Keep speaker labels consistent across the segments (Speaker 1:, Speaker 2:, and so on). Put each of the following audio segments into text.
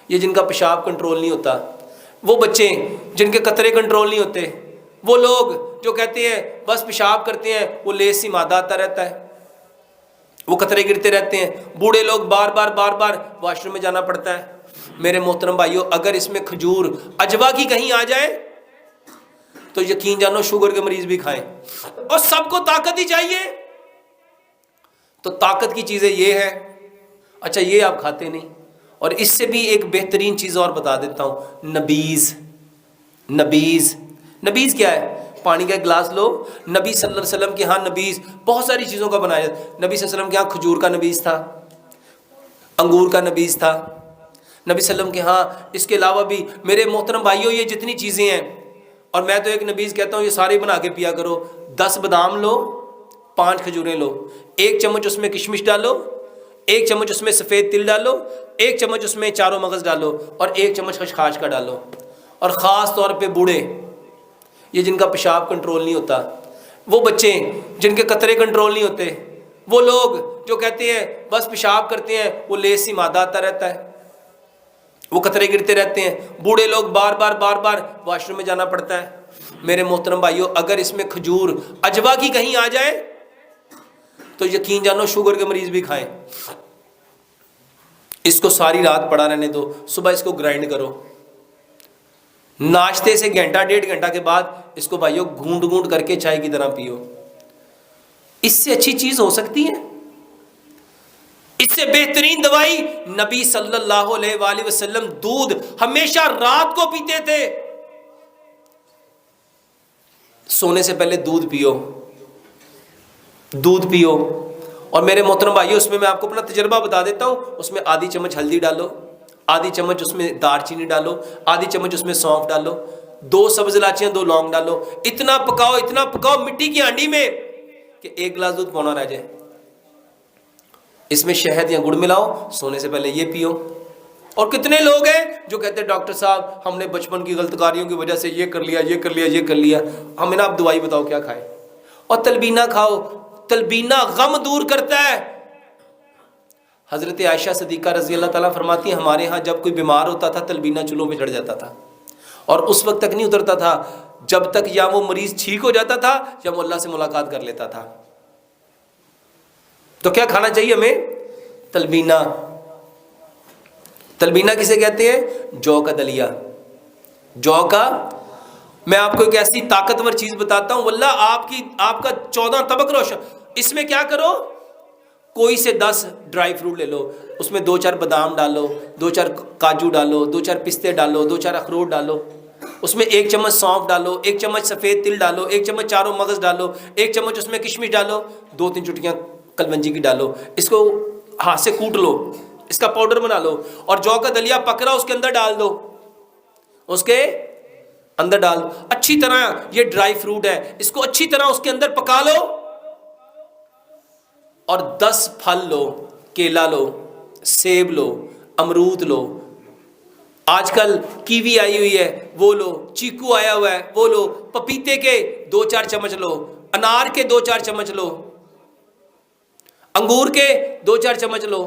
Speaker 1: یہ جن کا پیشاب کنٹرول نہیں ہوتا، وہ بچے جن کے قطرے کنٹرول نہیں ہوتے، وہ لوگ جو کہتے ہیں بس پیشاب کرتے ہیں، وہ لیس سی مادہ آتا رہتا ہے، وہ قطرے گرتے رہتے ہیں، بوڑھے لوگ بار بار واش روم میں جانا پڑتا ہے۔ میرے محترم بھائیوں، اگر اس میں کھجور اجوا کی کہیں آ جائے تو یقین جانو شوگر کے مریض بھی کھائیں، اور سب کو طاقت ہی چاہیے، تو طاقت کی چیزیں یہ ہے۔ اچھا یہ آپ کھاتے نہیں، اور اس سے بھی ایک بہترین چیز اور بتا دیتا ہوں، نبیذ۔ نبیذ کیا ہے؟ پانی کا ایک گلاس لو، نبی صلی اللہ علیہ وسلم کے ہاں نبیذ بہت ساری چیزوں کا بنایا جاتا ہے۔ نبی صلی اللہ علیہ وسلم کے ہاں کھجور کا نبیذ تھا، انگور کا نبیذ تھا نبی صلی اللہ علیہ وسلم کے ہاں۔ اس کے علاوہ بھی میرے محترم بھائیوں، یہ جتنی چیزیں ہیں، اور میں تو ایک نبیذ کہتا ہوں یہ سارے بنا کے پیا کرو۔ 10 بادام لو، 5 کھجوریں لو، 1 چمچ اس میں کشمش ڈالو، 1 چمچ اس میں سفید تل ڈالو، 1 چمچ اس میں چاروں مغز ڈالو، اور 1 چمچ خشخاش کا ڈالو۔ اور خاص طور پہ بوڑھے، یہ جن کا پیشاب کنٹرول نہیں ہوتا، وہ بچے جن کے قطرے کنٹرول نہیں ہوتے، وہ لوگ جو کہتے ہیں بس پیشاب کرتے ہیں، وہ لیس سی مادہ آتا رہتا ہے، وہ قطرے گرتے رہتے ہیں، بوڑھے لوگ بار بار واش روم میں جانا پڑتا ہے۔ میرے محترم بھائیوں، اگر اس میں کھجور اجوا کی کہیں آ جائے تو یقین جانو شوگر کے مریض بھی کھائیں۔ اس کو ساری رات پڑا رہنے دو، صبح اس کو گرائنڈ کرو، ناشتے سے گھنٹہ 1.5 کے بعد اس کو بھائیوں گھونٹ کر کے چائے کی طرح پیو۔ اس سے اچھی چیز ہو سکتی ہے؟ اس سے بہترین دوائی نبی صلی اللہ علیہ وآلہ وسلم دودھ ہمیشہ رات کو پیتے تھے۔ سونے سے پہلے دودھ پیو۔ اور میرے محترم بھائیوں، اس میں آپ کو اپنا تجربہ بتا دیتا ہوں، اس میں آدھی چمچ ہلدی ڈالو، آدھی چمچ اس میں دار چینی ڈالو، آدھی چمچ اس میں سونف ڈالو، 2 سبز الائچیاں، 2 لونگ ڈالو، اتنا پکاؤ مٹی کی ہانڈی میں کہ 1 گلاس دودھ پونا رہ جائے۔ اس میں شہد یا گڑ ملاؤ، سونے سے پہلے یہ پیو۔ اور کتنے لوگ ہیں جو کہتے ہیں ڈاکٹر صاحب ہم نے بچپن کی غلط کاریوں کی وجہ سے یہ کر لیا، ہمیں نا آپ دوائی بتاؤ کیا کھائیں؟ اور تلبینہ کھاؤ، تلبینہ غم دور کرتا ہے۔ حضرت عائشہ صدیقہ رضی اللہ تعالیٰ فرماتی ہیں ہمارے ہاں جب کوئی بیمار ہوتا تھا تلبینہ چولہوں پہ چڑھ جاتا تھا، اور اس وقت تک نہیں اترتا تھا جب تک یا وہ مریض ٹھیک ہو جاتا تھا یا وہ اللہ سے ملاقات کر لیتا تھا۔ تو کیا کھانا چاہیے ہمیں؟ تلبینہ کسے کہتے ہیں؟ جو کا دلیا، جو کا۔ میں آپ کو ایک ایسی طاقتور چیز بتاتا ہوں، واللہ آپ کا 14 طبق روشن۔ اس میں کیا کرو، کوئی سے 10 ڈرائی فروٹ لے لو، اس میں 2-4 بادام ڈالو، 2-4 کاجو ڈالو، 2-4 پستے ڈالو، 2-4 اخروٹ ڈالو، اس میں 1 چمچ سونف ڈالو، 1 چمچ سفید تل ڈالو، 1 چمچ چاروں مغز ڈالو، 1 چمچ اس میں کشمش ڈالو، 2-3 چٹکیاں کلونجی کی ڈالو، اس کو ہاتھ سے کوٹ لو، اس کا پاؤڈر بنا لو، اور جو کا دلیا پکڑا اس کے اندر ڈال دو، اچھی طرح۔ یہ ڈرائی فروٹ ہے، اس کو اچھی طرح اس کے اندر پکا لو، اور 10 پھل لو، کیلا لو، سیب لو، امرود لو، آج کل کیوی آئی ہوئی ہے وہ لو، چیکو آیا ہوا ہے وہ لو، پپیتے کے 2-4 چمچ لو، انار کے 2-4 چمچ لو، انگور کے 2-4 چمچ لو۔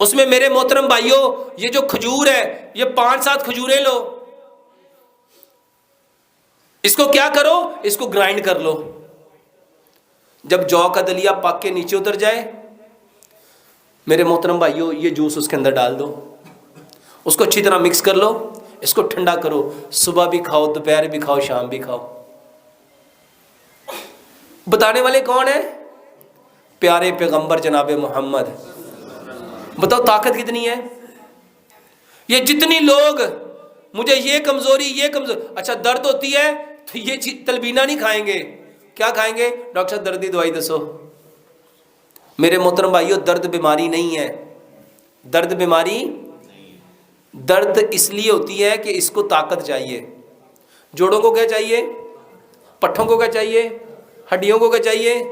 Speaker 1: اس میں میرے محترم بھائیوں یہ جو کھجور ہے یہ 5-7 کھجوریں لو، اس کو کیا کرو، اس کو گرائنڈ کر لو۔ جب جو کا دلیا پک کے نیچے اتر جائے میرے محترم بھائیوں یہ جوس اس کے اندر ڈال دو، اس کو اچھی طرح مکس کر لو، اس کو ٹھنڈا کرو، صبح بھی کھاؤ، دوپہر بھی کھاؤ، شام بھی کھاؤ۔ بتانے والے کون ہیں؟ پیارے پیغمبر جناب محمد۔ بتاؤ طاقت کتنی ہے؟ یہ جتنی لوگ مجھے یہ کمزوری اچھا درد ہوتی ہے تو یہ تلبینہ نہیں کھائیں گے، کیا کھائیں گے؟ ڈاکٹر صاحب درد کی دوائی دسو۔ میرے محترم بھائیوں درد بیماری نہیں ہے، درد اس لیے ہوتی ہے کہ اس کو طاقت چاہیے۔ جوڑوں کو کیا چاہیے؟ پٹھوں کو کیا چاہیے؟ ہڈیوں کو کیا چاہیے؟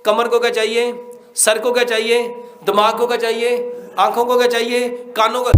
Speaker 1: کمر کو کیا چاہیے؟ سر کو کیا چاہیے؟ دماغ کو کیا چاہیے؟ آنکھوں کو کیا چاہیے؟ کانوں کو